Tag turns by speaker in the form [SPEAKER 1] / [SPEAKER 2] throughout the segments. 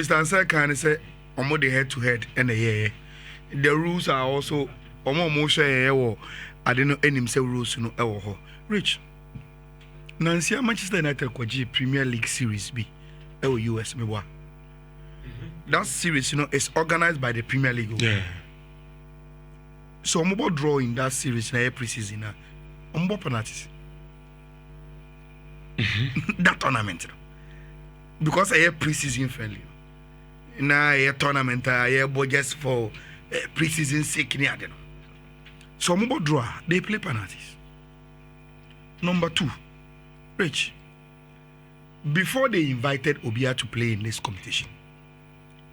[SPEAKER 1] Mr. Ansel can say omo the head to head and the rules are also omo share I don't know any rules no ho. Rich. Nancy Manchester United kwaji Premier League Series B US mewa. That series is organized by the Premier League.
[SPEAKER 2] Yeah.
[SPEAKER 1] So omo draw in that series na pre-season na omo penalties. That tournament. Because I have pre-season friendly. Now a tournament I have just for pre-season sake. So mobile draw, they play penalties. Number 2, Rich. Before they invited Obia to play in this competition,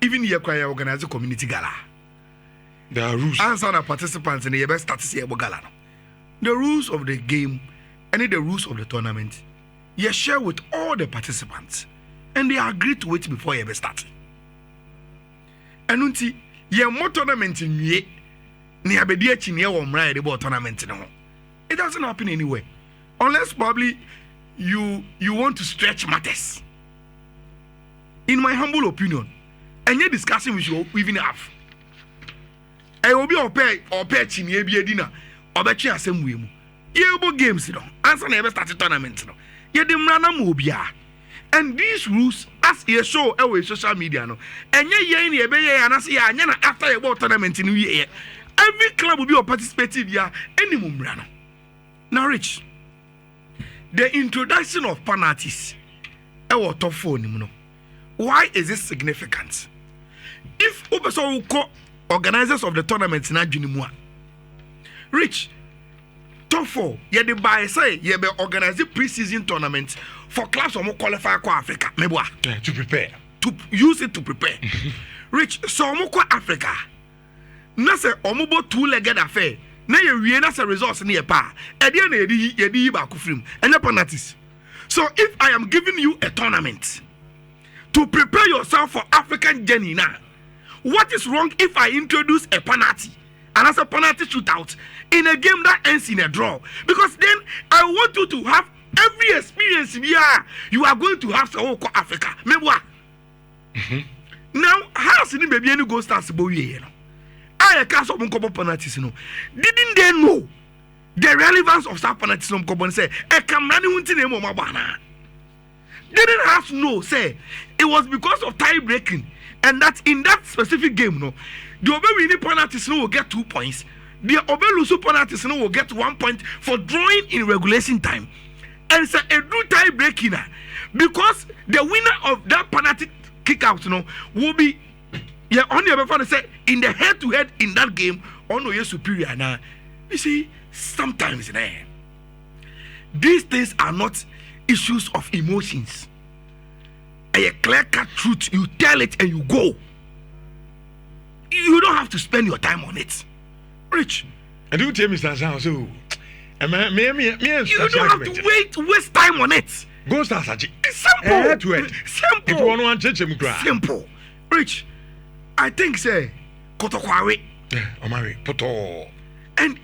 [SPEAKER 1] even the Yakwaya organized a community gala.
[SPEAKER 2] There are rules.
[SPEAKER 1] Answer the participants in the best status here gala. The rules of the game and the rules of the tournament, you share with all the participants. And they agree to it before you ever start. And until you more tournament in ye, near Bediach near Omra about tournament. It doesn't happen anywhere. Unless probably you want to stretch matters. In my humble opinion, and you're discussing with you even have. I will be or pay chinny be a dinner or bet you same way. You games, answer never started tournament. You didn't run a mobia. And these rules, as you show our social media, no, and ye and I say, after a tournament in year, every club will be participating here, any mumbrano. Now, Rich, the introduction of penalties, our top phone, why is this significant? If Obeso organizers of the tournament in Ajunimua, Rich, top 4, ye the by say ye be organize pre-season tournament for clubs who qualify for Africa.
[SPEAKER 2] Yeah, to prepare.
[SPEAKER 1] To use it to prepare. Rich, so omo Africa. Na say omo 2-legged affair. Na ye wie na say results near pa. E dey na ye di ba kufrim. Enya penalties. So if I am giving you a tournament to prepare yourself for African journey now, what is wrong if I introduce a penalty? And as a penalty shootout in a game that ends in a draw? Because then I want you to have every experience here. You are going to have so called Africa. Now, how is it baby any go start boy? I can't stop penalties. Didn't they know the relevance of some penalties? Say, I can run into them on my banner. Didn't have to know, say, it was because of tie breaking, and that in that specific game, the Obe winning penalties will get 2 points. The Obe losing penalties will get 1 point for drawing in regulation time. And it's a do tie breaking because the winner of that penalty kick out will be only ever say in the head to head in that game on your superior now. You see, sometimes these things are not issues of emotions. A clear-cut truth, you tell it and you go. You don't have to spend your time on it. Rich.
[SPEAKER 2] And you tell me so. You
[SPEAKER 1] don't have to waste time on it.
[SPEAKER 2] Go start Saji.
[SPEAKER 1] It's simple. Simple.
[SPEAKER 2] If you want to change him,
[SPEAKER 1] simple. Rich, I think say Kotoko.
[SPEAKER 2] Yeah, Omari, Poto.
[SPEAKER 1] And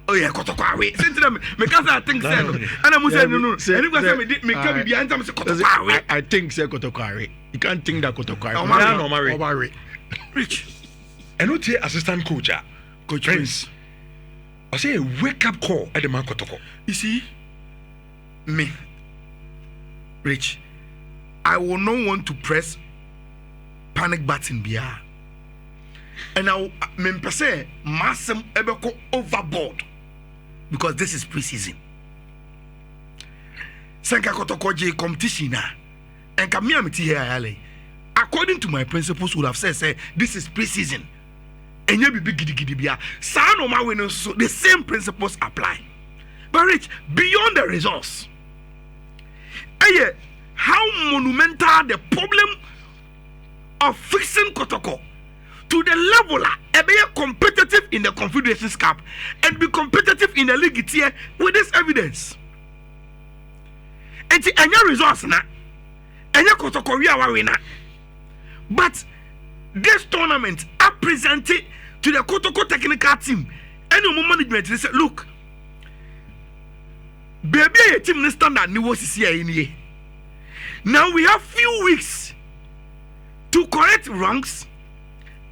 [SPEAKER 1] oh yeah, Kotoko. Since them, because I think say no. And I'm saying no. And you guys say me can be behind them say Kotoko.
[SPEAKER 3] I think say Kotoko. You can't think that Kotoko.
[SPEAKER 2] Omari.
[SPEAKER 1] Rich.
[SPEAKER 2] And what assistant coach? Coach Prince. I say a wake up call at the man Kotoko.
[SPEAKER 1] You see, me, Rich, I will not want to press panic button biya. And I will say massam ebeko overboard because this is pre-season. Senka Kotoko J competition na. And kamia miti here ayale. According to my principles, would have said this is pre-season. And you be gidi bia. Sound of my winners, so the same principles apply. But Rich, beyond the results, how monumental the problem of fixing Kotoko to the level be competitive in the Confederations Cup and be competitive in the league tier with this evidence. And any results na, any Kotoko we are winner. But this tournament are presented to the Kotoko technical team. Any management they say, look, baby, a team standard ni was here in here. Now we have few weeks to correct wrongs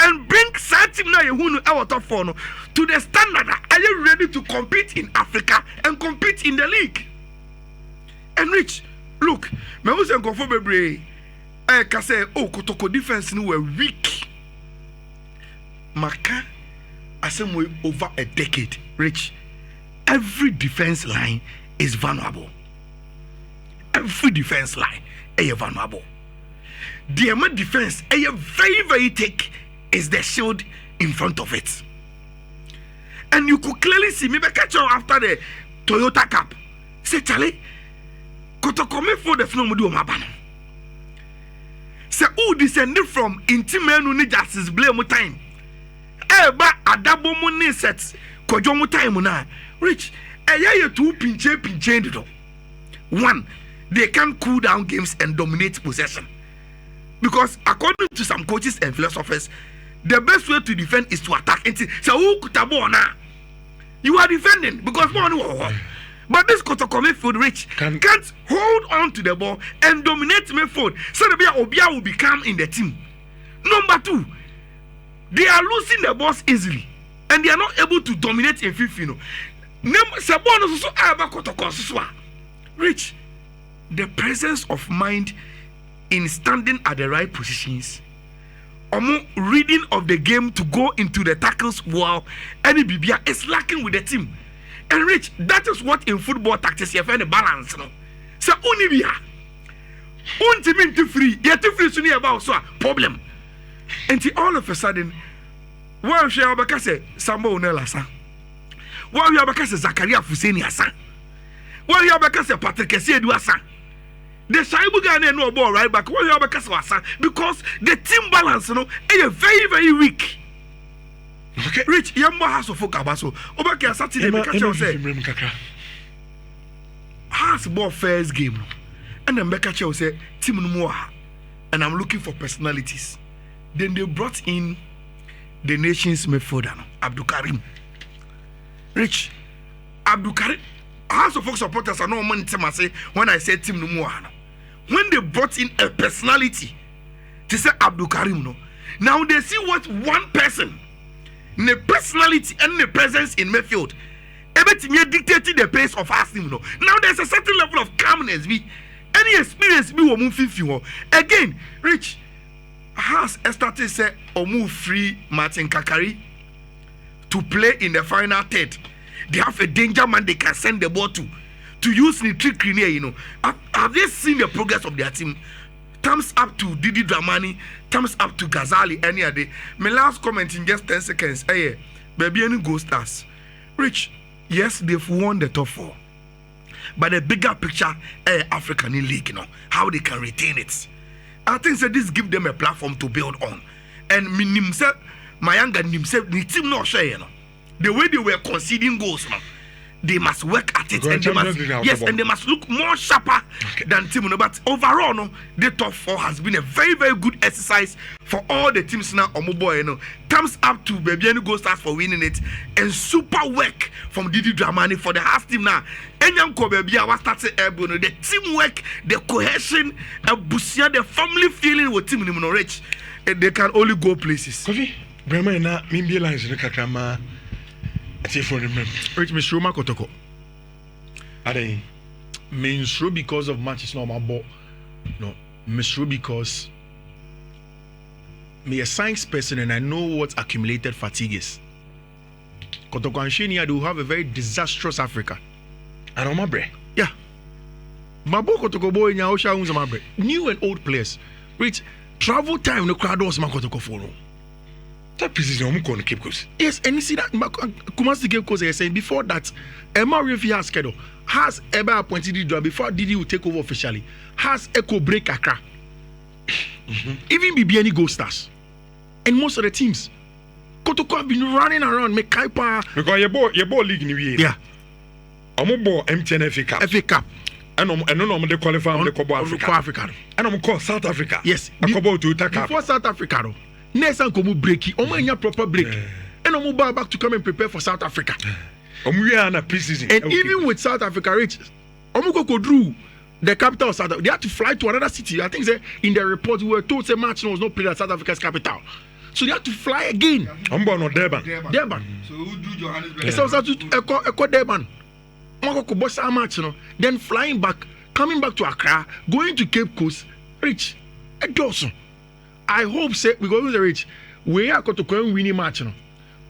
[SPEAKER 1] and bring team now to the standard. Are you ready to compete in Africa and compete in the league? And Rich, look, me was go for bebre. I can say, oh, Kotoko defense no were weak. Maka, asem over a decade. Rich, every defense line is vulnerable. Every defense line is vulnerable. The amount defense is very, very thick is the shield in front of it. And you could clearly see me catch on after the Toyota Cup. Say, Charlie, Kotoko me for the film do mabano. Say, who descended from intimate no justice blame time. Eba adabo money sets kojomo time na. Rich, you two pinche do. One, they can cool down games and dominate possession. Because according to some coaches and philosophers, the best way to defend is to attack. So who kutabona? You are defending because one. But this Kotoko midfield Rich can't hold on to the ball and dominate midfield. So the Obia will become in the team. Number two, they are losing the balls easily and they are not able to dominate in Fifi. Rich, the presence of mind in standing at the right positions, reading of the game to go into the tackles while any Bibia is lacking with the team. And Rich, that is what in football tactics you find a balance. No? So Unibia, untimin to free, yet to free soon about so problem. And all of a sudden, one share Bakase, Sambo Nelasa. One Yabakase Zakaria Fuseni Asa. One Yabakase Patrick Duasa. The Shaibuga no ball right back. One Yabakase Wasa. Because the team balance, is very, very weak. Okay. Rich, Yamba has a focabaso. Obaka Saturday, Bekacho say, has ball first game. And then Bekacho say, Team Nomoa. And I'm looking for personalities. Then they brought in the nation's midfielder, Abdul Karim. Rich, Abdul Karim, House of Folk supporters are no money to say when I said Team Nomoa. When they brought in a personality to say Abdul Karim, no. Now they see what one person, the personality and the presence in midfield, everything dictated the pace of our team. No. Now there's a certain level of calmness. Any experience we will move 50. Again, Rich has started to say move free Martin Kakari to play in the final third. They have a danger man they can send the ball to use the trick here. Have they seen the progress of their team? Thumbs up to Didi Dramani, thumbs up to Ghazali any other. My last comment in just 10 seconds. Hey, baby, any Gold Stars. Rich, yes, they've won the top 4. But the bigger picture, African League, how they can retain it. I think that this give them a platform to build on. And my younger the team not share, the way they were conceding goals, they must work at it and they must, and they must look more sharper than team. But overall, the top 4 has been a very, very good exercise for all the teams now. Thumbs up to Babiani Gold Stars for winning it, and super work from Didi Dramani for the half team now. The teamwork, the cohesion, the family feeling with team Rich, they can only go places.
[SPEAKER 2] Coffee, Brahma na Mimbi lines in the Kakama.
[SPEAKER 3] Rich Mishroma Kotoko.
[SPEAKER 2] Are they?
[SPEAKER 3] Mishroma because of matches normal ball. No, Mishroma because me a science person and I know what accumulated fatigue is. Kotoko and Shenia do have a very disastrous Africa.
[SPEAKER 2] I know my bread.
[SPEAKER 3] Yeah. Mabo Kotoko boy in Yaosha unza my bread. New and old players. Rich travel time no crowd was my Kotoko follow.
[SPEAKER 2] That piece is going to keep course.
[SPEAKER 3] Yes, and you see that Kumasi Cape Coast is saying before that, Emma Refi has schedule has ever appointed Didi before Didi will take over officially. Has Echo break Accra. Even BBN Gold Stars. And most of the teams. Kotoko have been running around, make Kaipa.
[SPEAKER 2] Because your ball league new year.
[SPEAKER 3] Yeah.
[SPEAKER 2] I'm ball MTN FA Cup.
[SPEAKER 3] FA Cup.
[SPEAKER 2] And I'm the qualify on the Copa Africa. And I'm called South Africa.
[SPEAKER 3] Yes.
[SPEAKER 2] Before
[SPEAKER 3] South Africa. Next time come break. Omo proper break. And I'm back to come and prepare for South Africa.
[SPEAKER 2] We are on a pre-season.
[SPEAKER 3] And even with South Africa, Rich, I'm go drew the capital of South Africa. They had to fly to another city. I think in the report we were told the match was not played at South Africa's capital. So they had to fly again.
[SPEAKER 2] I'm born on Durban.
[SPEAKER 1] So who do Johannesburg?
[SPEAKER 3] So to Durban. Match, then flying back, coming back to Accra, going to Cape Coast, Rich. Dawson. I hope we go to the Rich. We are going to win a match.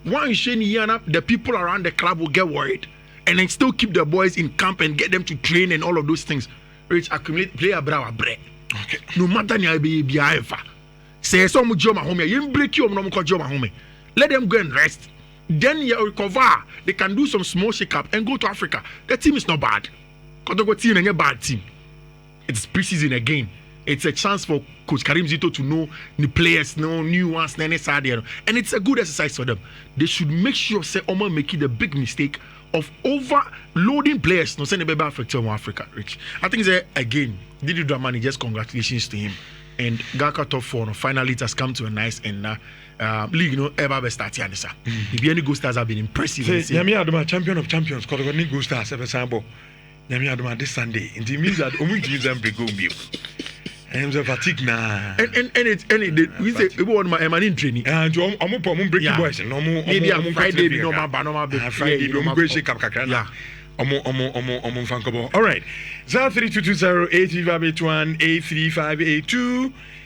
[SPEAKER 3] One Shane the people around the club will get worried. And then still keep the boys in camp and get them to train and all of those things. Rich, accumulate player brava bread.
[SPEAKER 2] Okay.
[SPEAKER 3] No matter ni be ever. Say some joma home, you break you no joma home. Let them go and rest. Then you recover. They can do some small shake up and go to Africa. The team is not bad. Kotoko team is a bad team. It's preseason again. It's a chance for Coach Karim Zito to know the players, know new ones, and it's a good exercise for them. They should make sure say Oman making the big mistake of overloading players. No, send a baby affect Africa. Rich, I think again, Didi Dramani, just congratulations to him. And Ghalca top 4, finally it has come to a nice end. League, ever be starting. If any Go Stars have been impressive.
[SPEAKER 2] Yami Adoma, champion of champions, Kotoko Go Stars, ever sample. Yami Adoma this Sunday. It means that Omunji Zambri go me. I'm so fatigued now. And
[SPEAKER 3] we say we want my money in training.
[SPEAKER 2] And I'm breaking boys.
[SPEAKER 3] Maybe on Friday,
[SPEAKER 2] Friday, we go shake up kakra. Yeah. Omo fankabo. All right. 0322083581 83582